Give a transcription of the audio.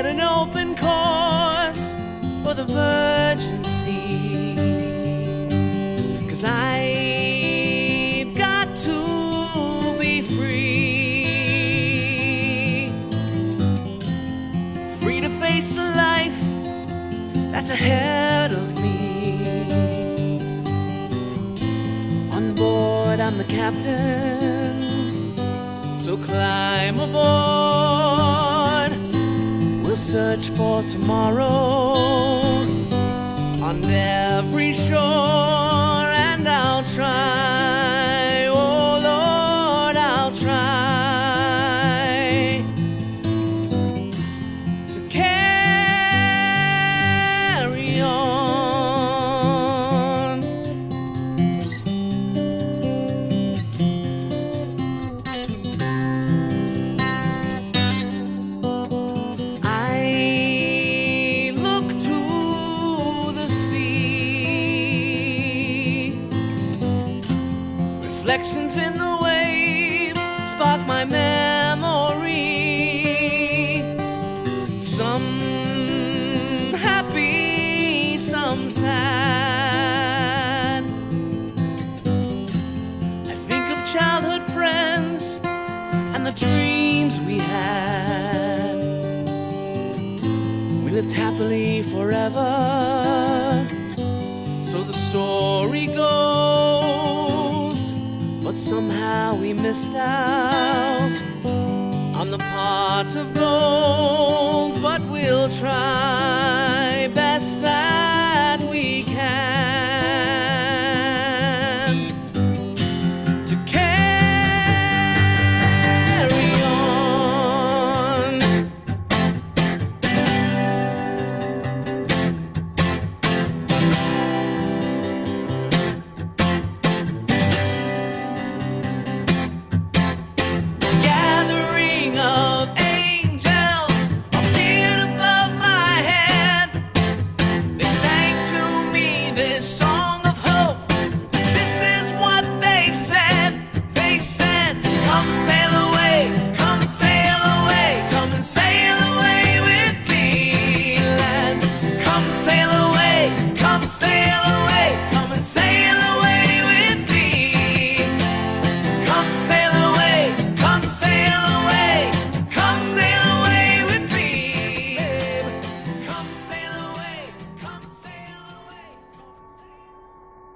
set an open course for the virgin sea. 'Cause I've got to be free, free to face the life that's ahead of me. On board, I'm the captain, so climb aboard. We'll search for tomorrow on every shore, and I'll try, oh Lord, I'll try to carry on. I look to the sea, reflections in the waves spark my memory. Some happy, some sad. I think of childhood friends and the dreams we had. We lived happily forever, so the story goes. But somehow we missed out on the pot of gold. But we'll try.